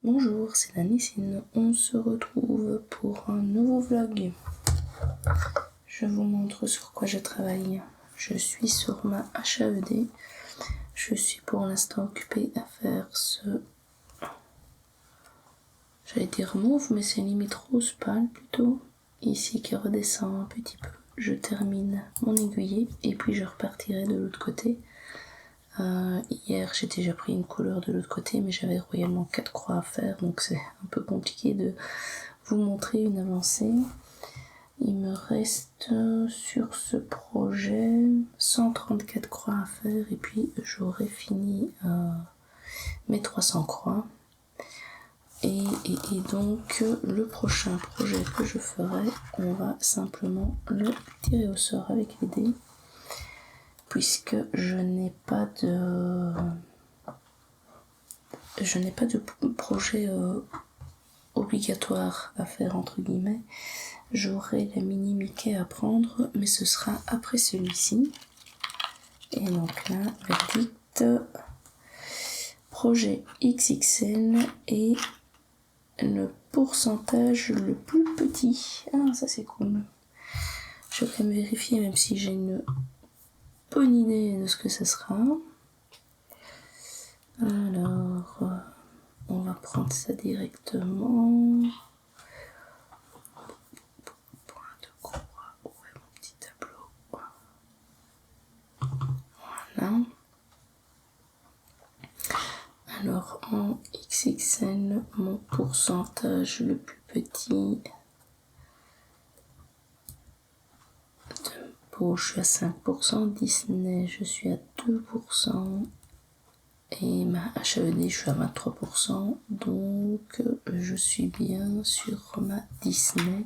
Bonjour, c'est Nanissine. On se retrouve pour un nouveau vlog. Je vous montre sur quoi je travaille. Je suis sur ma HAED. Je suis pour l'instant occupée à faire j'allais dire mauve, mais c'est limite rose pâle plutôt. Ici qui redescend un petit peu. Je termine mon aiguillé et puis je repartirai de l'autre côté. Hier j'ai déjà pris une couleur de l'autre côté, mais j'avais royalement 4 croix à faire, donc c'est un peu compliqué de vous montrer une avancée. Il me reste sur ce projet 134 croix à faire et puis j'aurai fini mes 300 croix. Et donc le prochain projet que je ferai, on va simplement le tirer au sort avec les dés, puisque je n'ai pas de projet obligatoire à faire entre guillemets. J'aurai la mini Mickey à prendre, mais ce sera après celui-ci. Et donc là, verdict, projet XXL et le pourcentage le plus petit. Ah, ça c'est cool. Je vais quand même vérifier, même si j'ai une bonne idée de ce que ça sera. Alors, on va prendre ça directement. Point de croix. Où est mon petit tableau? Voilà. Alors, en XXL, mon pourcentage le plus petit. Pour je suis à 5%, Disney, je suis à 2%. Et ma HAED, je suis à 23%, donc je suis bien sur ma Disney.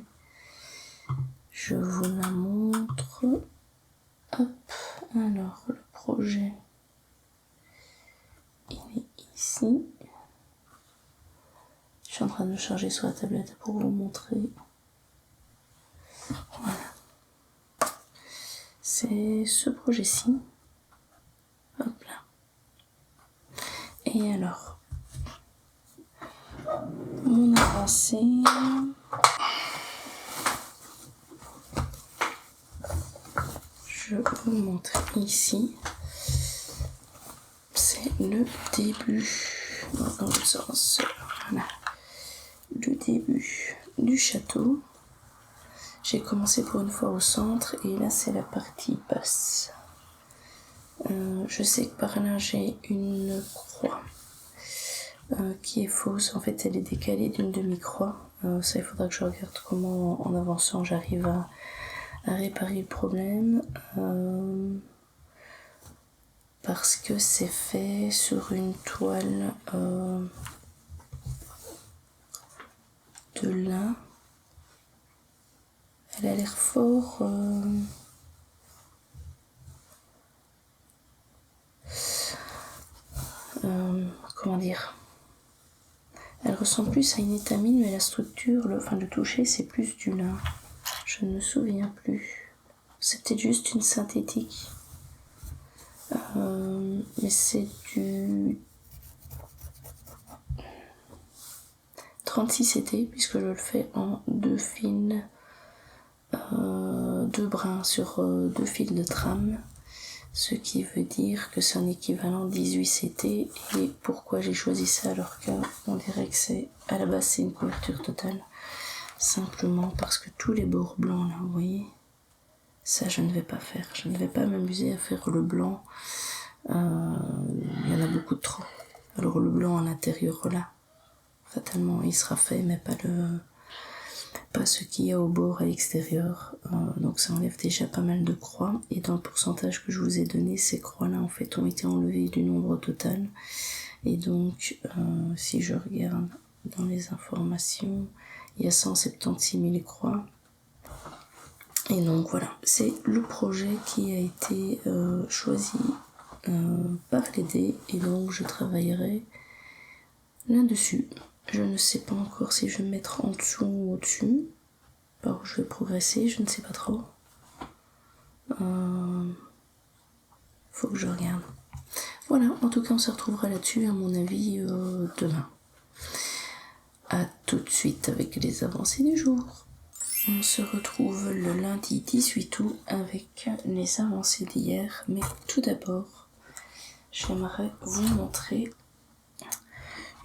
Je vous la montre. Hop, alors le projet, il est ici. Je suis en train de le charger sur la tablette pour vous montrer. Voilà. C'est ce projet-ci. Hop là. Et alors, mon avancée, je vous montre ici, c'est le début, dans l'autre sens, voilà, le début du château. J'ai commencé pour une fois au centre et là c'est la partie basse. Je sais que par là j'ai une croix qui est fausse, en fait elle est décalée d'une demi-croix. Ça il faudra que je regarde comment en avançant j'arrive à réparer le problème. Parce que c'est fait sur une toile de lin. Elle a l'air fort comment dire, elle ressemble plus à une étamine, mais la structure, le toucher, c'est plus du lin. Je ne me souviens plus. C'est peut-être juste une synthétique. Mais c'est du 36 CT, puisque je le fais en 2 fils, 2 brins sur 2 fils de trame. Ce qui veut dire que c'est un équivalent 18 CT. Et pourquoi j'ai choisi ça alors qu'on dirait que c'est à la base c'est une couverture totale? Simplement parce que tous les bords blancs là, vous voyez, ça je ne vais pas faire. Je ne vais pas m'amuser à faire le blanc. Il y en a beaucoup de trop. Alors le blanc à l'intérieur là, fatalement il sera fait, mais pas ce qu'il y a au bord à l'extérieur, donc ça enlève déjà pas mal de croix. Et dans le pourcentage que je vous ai donné, ces croix là en fait ont été enlevées du nombre total. Et donc si je regarde dans les informations, il y a 176 000 croix. Et donc voilà, c'est le projet qui a été choisi par les dés, et donc je travaillerai là-dessus. Je ne sais pas encore si je vais me mettre en dessous ou au-dessus, par où je vais progresser, je ne sais pas trop. Faut que je regarde. Voilà, en tout cas on se retrouvera là-dessus à mon avis demain. à tout de suite avec les avancées du jour. On se retrouve le lundi 18 août avec les avancées d'hier, mais tout d'abord, j'aimerais vous montrer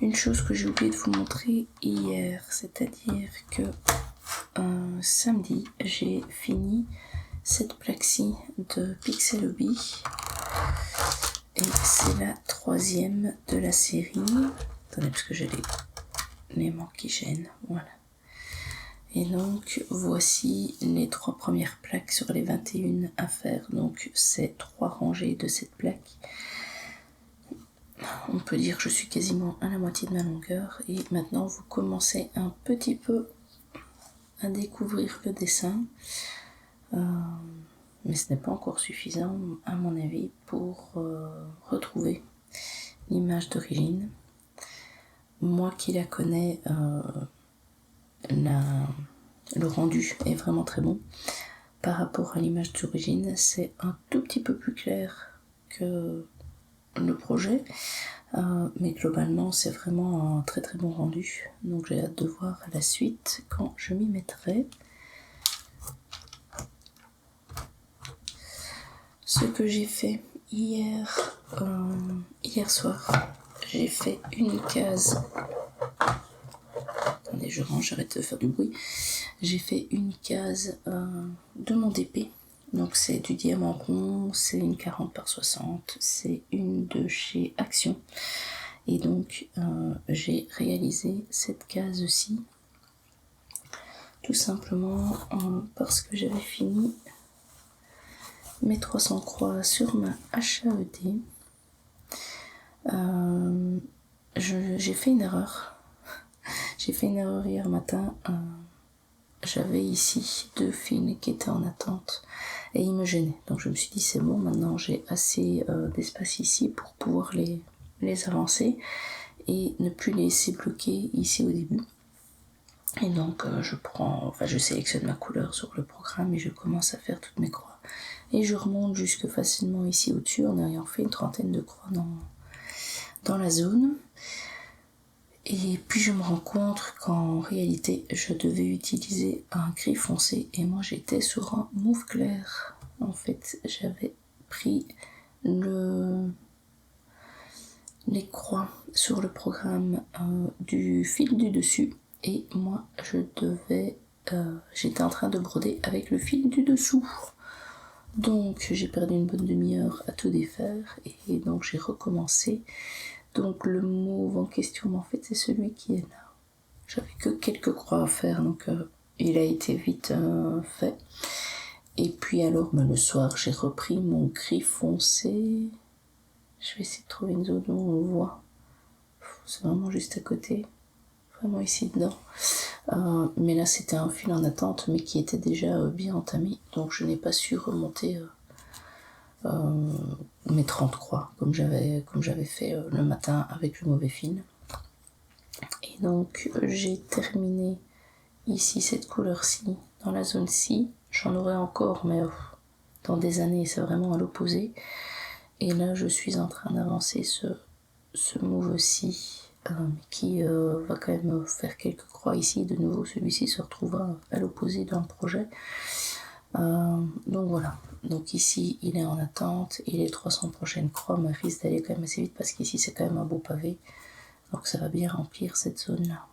une chose que j'ai oublié de vous montrer hier, c'est-à-dire que samedi, j'ai fini cette plaque-ci de Pixel Hobby et c'est la 3e de la série. Attendez, parce que j'ai les manques qui gênent, voilà. Et donc, voici les 3 premières plaques sur les 21 à faire. Donc, c'est 3 rangées de cette plaque. On peut dire que je suis quasiment à la moitié de ma longueur. Et maintenant, vous commencez un petit peu à découvrir le dessin. Mais ce n'est pas encore suffisant, à mon avis, pour retrouver l'image d'origine. Moi qui la connais, le rendu est vraiment très bon. Par rapport à l'image d'origine, c'est un tout petit peu plus clair que le projet, mais globalement c'est vraiment un très très bon rendu. Donc j'ai hâte de voir la suite quand je m'y mettrai. Ce que j'ai fait hier soir, j'ai fait une case. Attendez, je range, j'arrête de faire du bruit. J'ai fait une case de mon DP. Donc c'est du diamant rond, c'est une 40 par 60, c'est une de chez Action. Et donc j'ai réalisé cette case-ci tout simplement parce que j'avais fini mes 300 croix sur ma HAED. J'ai fait une erreur. J'ai fait une erreur hier matin. J'avais ici 2 fils qui étaient en attente et ils me gênaient. Donc je me suis dit c'est bon, maintenant j'ai assez d'espace ici pour pouvoir les avancer et ne plus les laisser bloquer ici au début. Et donc je sélectionne ma couleur sur le programme et je commence à faire toutes mes croix. Et je remonte jusque facilement ici au-dessus en ayant fait une 30aine de croix dans la zone. Et puis je me rends compte qu'en réalité je devais utiliser un gris foncé et moi j'étais sur un mauve clair. En fait j'avais pris les croix sur le programme du fil du dessus et moi j'étais en train de broder avec le fil du dessous. Donc j'ai perdu une bonne demi-heure à tout défaire et donc j'ai recommencé. Donc le mauve en question, en fait, c'est celui qui est là. J'avais que quelques croix à faire, donc il a été vite fait. Et puis alors, le soir, j'ai repris mon gris foncé. Je vais essayer de trouver une zone où on le voit. C'est vraiment juste à côté, vraiment ici dedans. Mais là, c'était un fil en attente, mais qui était déjà bien entamé, donc je n'ai pas su remonter mes 30 croix comme j'avais fait le matin avec le mauvais fil. Et donc j'ai terminé ici cette couleur-ci dans la zone-ci. J'en aurai encore, mais dans des années c'est vraiment à l'opposé. Et là je suis en train d'avancer ce mauve-ci qui va quand même faire quelques croix ici. De nouveau celui-ci se retrouvera à l'opposé dans le projet. Donc voilà, donc ici il est en attente et les 300 prochaines croix risquent d'aller quand même assez vite parce qu'ici c'est quand même un beau pavé, donc ça va bien remplir cette zone là.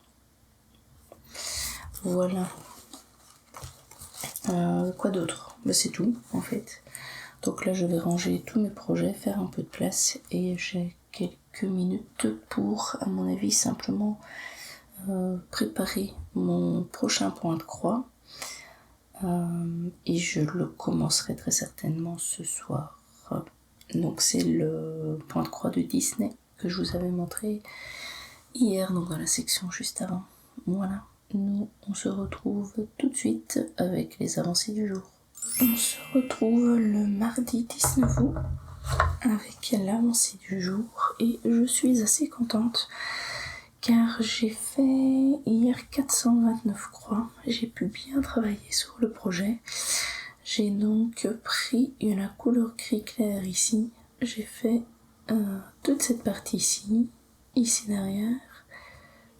Voilà. Quoi d'autre? C'est tout en fait. Donc là je vais ranger tous mes projets, faire un peu de place et j'ai quelques minutes pour, à mon avis, simplement préparer mon prochain point de croix. Et je le commencerai très certainement ce soir. Donc c'est le point de croix de Disney que je vous avais montré hier, donc dans la section juste avant. Voilà, nous on se retrouve tout de suite avec les avancées du jour. On se retrouve le mardi 19 août avec l'avancée du jour et je suis assez contente car j'ai fait hier 429 croix, j'ai pu bien travailler sur le projet. J'ai donc pris la couleur gris clair ici, j'ai fait toute cette partie ici derrière,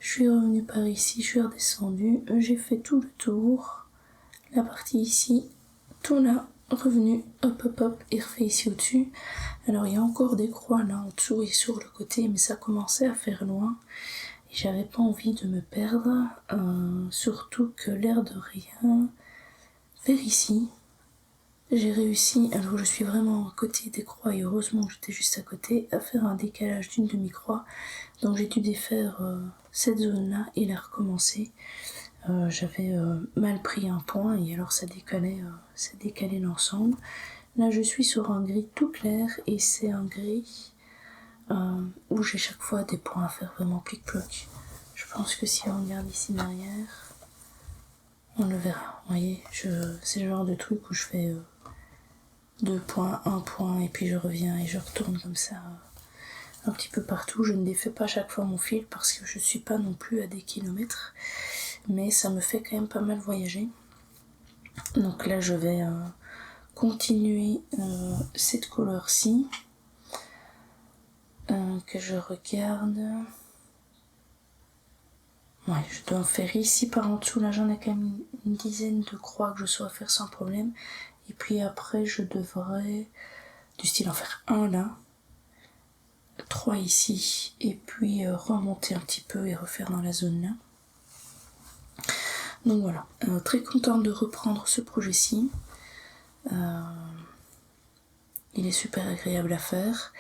Je suis revenue par ici, je suis redescendue, j'ai fait tout le tour, la partie ici, tout là, revenu, hop hop hop, et refait ici au-dessus. Alors il y a encore des croix là en dessous et sur le côté, mais ça commençait à faire loin. Et j'avais pas envie de me perdre, surtout que l'air de rien, vers ici, j'ai réussi, alors je suis vraiment à côté des croix et heureusement que j'étais juste à côté, à faire un décalage d'une demi-croix. Donc j'ai dû défaire cette zone-là et la recommencer. J'avais mal pris un point et alors ça décalait l'ensemble. Là je suis sur un gris tout clair et c'est un gris où j'ai chaque fois des points à faire vraiment plic-ploc. Je pense que si on regarde ici derrière, on le verra. Vous voyez, c'est le genre de truc où je fais 2 points, 1 point et puis je reviens et je retourne comme ça un petit peu partout. Je ne défais pas chaque fois mon fil parce que je suis pas non plus à des kilomètres, mais ça me fait quand même pas mal voyager. Donc là je vais continuer cette couleur-ci que je regarde. Ouais, je dois en faire ici par en dessous. Là j'en ai quand même une dizaine de croix que je saurais faire sans problème. Et puis après je devrais du style en faire un là, 3 ici, et puis remonter un petit peu et refaire dans la zone là. Donc voilà, très contente de reprendre ce projet-ci. Il est super agréable à faire.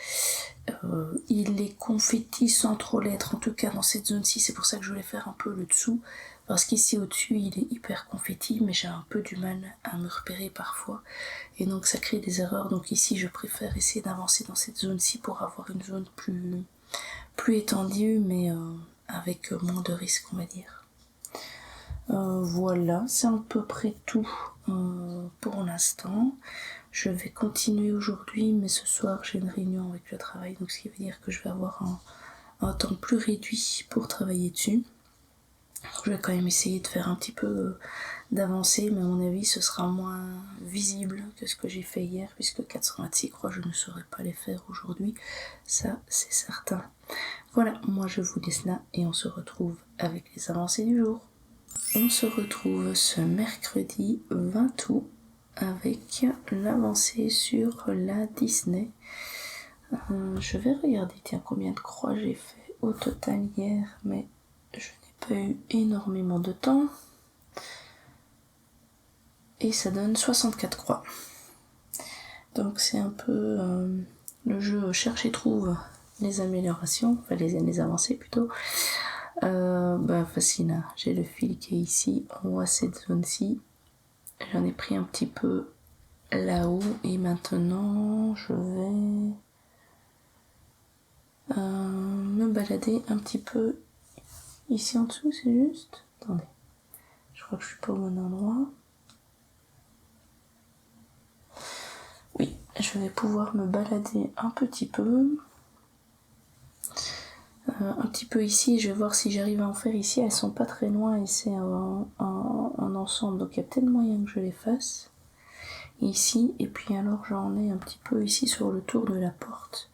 Il est confetti sans trop l'être, en tout cas dans cette zone-ci, c'est pour ça que je voulais faire un peu le dessous, parce qu'ici au-dessus il est hyper confetti, mais j'ai un peu du mal à me repérer parfois, et donc ça crée des erreurs. Donc ici je préfère essayer d'avancer dans cette zone-ci pour avoir une zone plus étendue, mais avec moins de risques, on va dire. Voilà, c'est à peu près tout pour l'instant. Je vais continuer aujourd'hui, mais ce soir j'ai une réunion avec le travail, donc ce qui veut dire que je vais avoir un temps plus réduit pour travailler dessus. Je vais quand même essayer de faire un petit peu d'avancer, mais à mon avis ce sera moins visible que ce que j'ai fait hier, puisque 426 croix je ne saurais pas les faire aujourd'hui, ça c'est certain. Voilà, moi je vous laisse là et on se retrouve avec les avancées du jour. On se retrouve ce mercredi 20 août avec l'avancée sur la Disney. Je vais regarder tiens combien de croix j'ai fait au total hier, mais je n'ai pas eu énormément de temps. Et ça donne 64 croix. Donc c'est un peu le jeu cherche et trouve les améliorations, enfin les avancées plutôt. Facile, hein. J'ai le fil qui est ici, on voit cette zone-ci. J'en ai pris un petit peu là-haut et maintenant je vais me balader un petit peu ici en dessous, c'est juste. Attendez, je crois que je suis pas au bon endroit. Oui, je vais pouvoir me balader un petit peu. Un petit peu ici, je vais voir si j'arrive à en faire ici. Elles sont pas très loin et c'est un ensemble, donc il y a peut-être moyen que je les fasse. Ici, et puis alors j'en ai un petit peu ici sur le tour de la porte.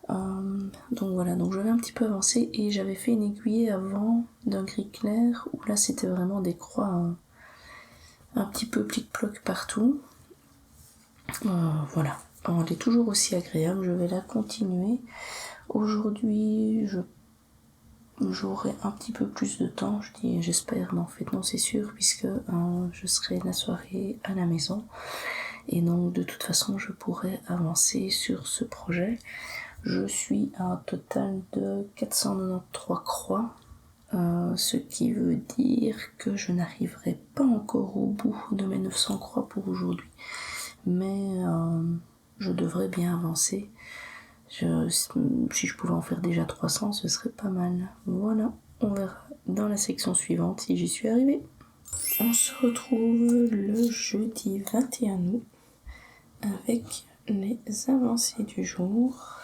Donc voilà, donc je vais un petit peu avancer et j'avais fait une aiguille avant d'un gris clair où là c'était vraiment des croix un petit peu plic-ploc partout. Voilà, elle est toujours aussi agréable, je vais la continuer. Aujourd'hui, j'aurai un petit peu plus de temps, j'espère, mais en fait non c'est sûr, puisque je serai la soirée à la maison. Et donc de toute façon je pourrai avancer sur ce projet. Je suis à un total de 493 croix, ce qui veut dire que je n'arriverai pas encore au bout de mes 900 croix pour aujourd'hui. Mais je devrais bien avancer. Si je pouvais en faire déjà 300, ce serait pas mal. Voilà, on verra dans la section suivante si j'y suis arrivée. On se retrouve le jeudi 21 août avec les avancées du jour.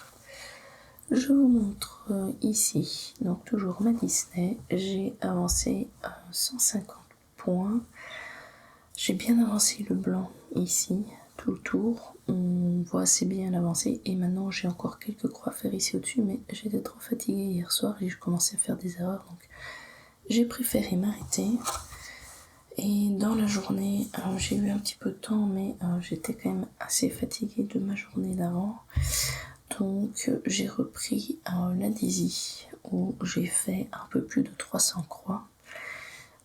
Je vous montre ici, donc toujours ma Disney, j'ai avancé 150 points. J'ai bien avancé le blanc ici, tout le tour. On voit assez bien l'avancée et maintenant j'ai encore quelques croix à faire ici au-dessus, mais j'étais trop fatiguée hier soir et je commençais à faire des erreurs, donc j'ai préféré m'arrêter. Et dans la journée, j'ai eu un petit peu de temps, mais j'étais quand même assez fatiguée de ma journée d'avant. Donc j'ai repris l'adhésie où j'ai fait un peu plus de 300 croix.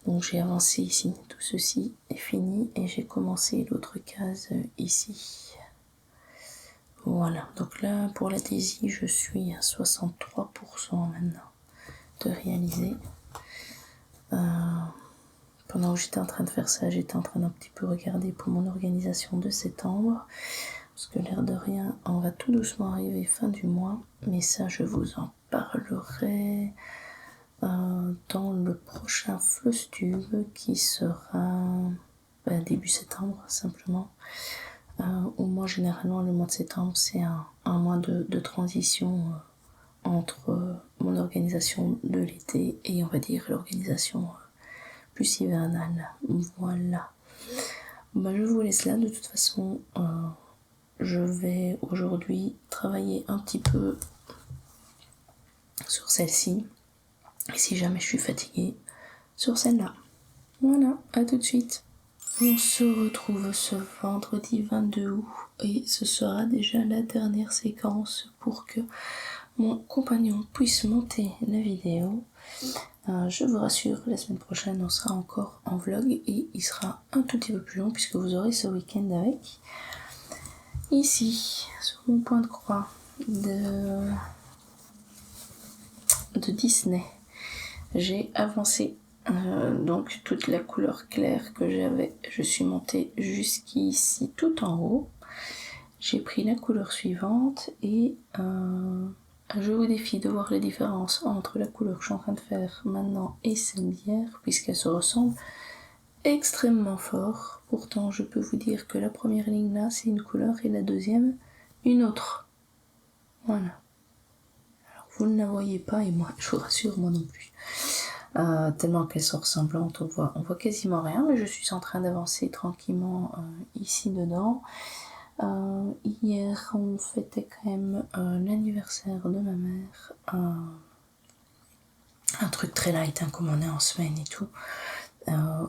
Donc j'ai avancé ici, tout ceci est fini et j'ai commencé l'autre case ici. Voilà, donc là pour l'adhésie je suis à 63% maintenant de réaliser. Pendant que j'étais en train de faire ça, j'étais en train d'un petit peu regarder pour mon organisation de septembre. Parce que l'air de rien, on va tout doucement arriver fin du mois. Mais ça, je vous en parlerai dans le prochain Flostube qui sera début septembre, simplement. Au mois, généralement, le mois de septembre, c'est un mois de transition entre mon organisation de l'été et, on va dire, l'organisation plus hivernale. Voilà. Je vous laisse là. De toute façon, je vais aujourd'hui travailler un petit peu sur celle-ci. Et si jamais je suis fatiguée, sur celle-là. Voilà, à tout de suite. On se retrouve ce vendredi 22 août et ce sera déjà la dernière séquence pour que mon compagnon puisse monter la vidéo. Je vous rassure, la semaine prochaine on sera encore en vlog et il sera un tout petit peu plus long puisque vous aurez ce week-end avec. Ici, sur mon point de croix de Disney, j'ai avancé donc toute la couleur claire que j'avais. Je suis montée jusqu'ici tout en haut. J'ai pris la couleur suivante et je vous défie de voir la différence entre la couleur que je suis en train de faire maintenant et celle d'hier, puisqu'elles se ressemblent extrêmement fort. Pourtant, je peux vous dire que la première ligne là, c'est une couleur et la deuxième, une autre. Voilà. Alors, vous ne la voyez pas et moi, je vous rassure, moi non plus. Tellement qu'elles sont ressemblantes, on voit quasiment rien, mais je suis en train d'avancer tranquillement ici dedans. Hier, on fêtait quand même l'anniversaire de ma mère. Un truc très light, hein, comme on est en semaine et tout.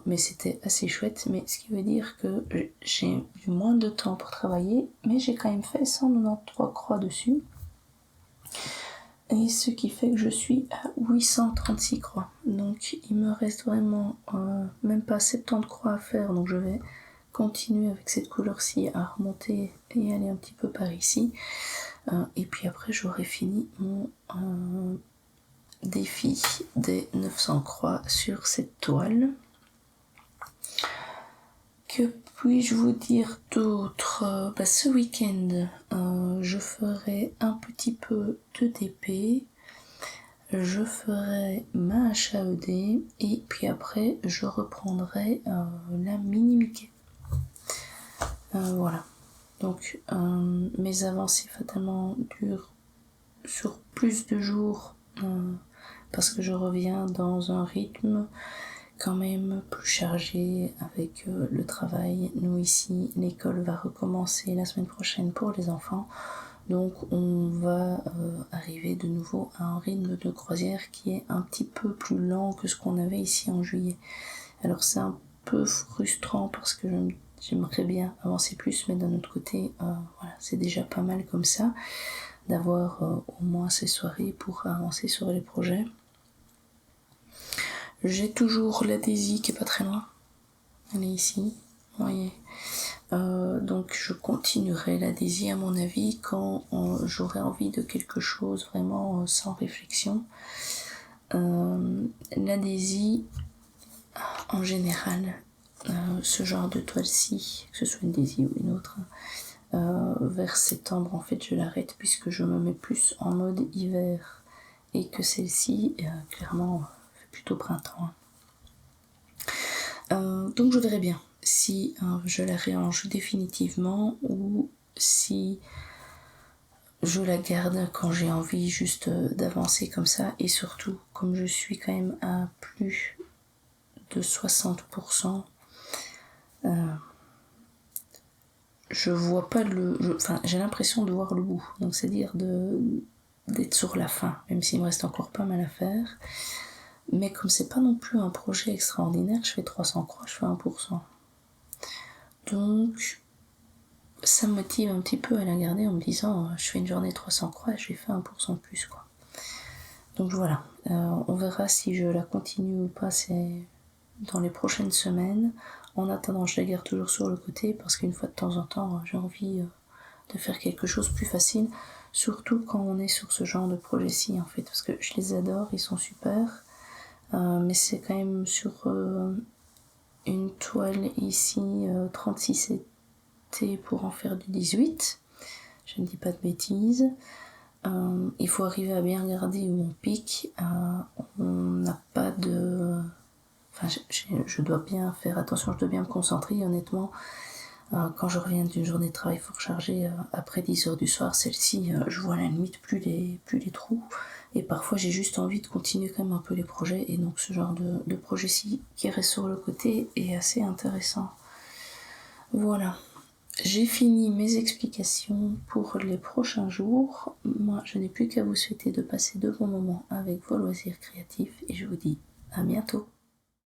Mais c'était assez chouette. Mais ce qui veut dire que j'ai eu moins de temps pour travailler, mais j'ai quand même fait 193 croix dessus. Et ce qui fait que je suis à 836 croix. Donc il me reste vraiment même pas 70 croix à faire. Donc je vais continuer avec cette couleur-ci à remonter et aller un petit peu par ici. Et puis après j'aurai fini mon défi des 900 croix sur cette toile. Que puis-je vous dire d'autre? Ce week-end, je ferai un petit peu de DP, je ferai ma HAED et puis après je reprendrai la mini Mickey. Voilà. Donc mes avancées fatalement durent sur plus de jours parce que je reviens dans un rythme quand même plus chargé avec le travail. Nous ici, l'école va recommencer la semaine prochaine pour les enfants. Donc on va arriver de nouveau à un rythme de croisière qui est un petit peu plus lent que ce qu'on avait ici en juillet. Alors c'est un peu frustrant parce que j'aimerais bien avancer plus, mais d'un autre côté, voilà, c'est déjà pas mal comme ça d'avoir au moins ces soirées pour avancer sur les projets. J'ai toujours la Daisy qui est pas très loin. Elle est ici, vous voyez. Donc je continuerai la Daisy à mon avis quand j'aurai envie de quelque chose vraiment sans réflexion. La Daisy, en général, ce genre de toile-ci, que ce soit une Daisy ou une autre, vers septembre en fait je l'arrête puisque je me mets plus en mode hiver et que celle-ci clairement fait plutôt printemps. Donc je verrai bien si je la réarrange définitivement ou si je la garde quand j'ai envie juste d'avancer comme ça. Et surtout, comme je suis quand même à plus de 60%, je vois pas enfin, j'ai l'impression de voir le bout. Donc, c'est-à-dire d'être sur la fin, même s'il me reste encore pas mal à faire. Mais comme c'est pas non plus un projet extraordinaire, je fais 300 croix, je fais 1%. Donc, ça me motive un petit peu à la garder en me disant, je fais une journée 300 croix, je fais 1% de plus, quoi. Donc voilà, on verra si je la continue ou pas, c'est dans les prochaines semaines. En attendant, je la garde toujours sur le côté parce qu'une fois de temps en temps, j'ai envie de faire quelque chose de plus facile, surtout quand on est sur ce genre de projet-ci en fait, parce que je les adore, ils sont super, mais c'est quand même sur une toile ici 36 été pour en faire du 18, je ne dis pas de bêtises. Il faut arriver à bien regarder où on pique, on n'a pas de... Enfin, je dois bien faire attention, je dois bien me concentrer, honnêtement. Quand je reviens d'une journée de travail, il faut recharger après 10h du soir. Celle-ci, je vois à la limite plus les trous. Et parfois, j'ai juste envie de continuer quand même un peu les projets. Et donc, ce genre de projet-ci qui reste sur le côté est assez intéressant. Voilà. J'ai fini mes explications pour les prochains jours. Moi, je n'ai plus qu'à vous souhaiter de passer de bons moments avec vos loisirs créatifs. Et je vous dis à bientôt.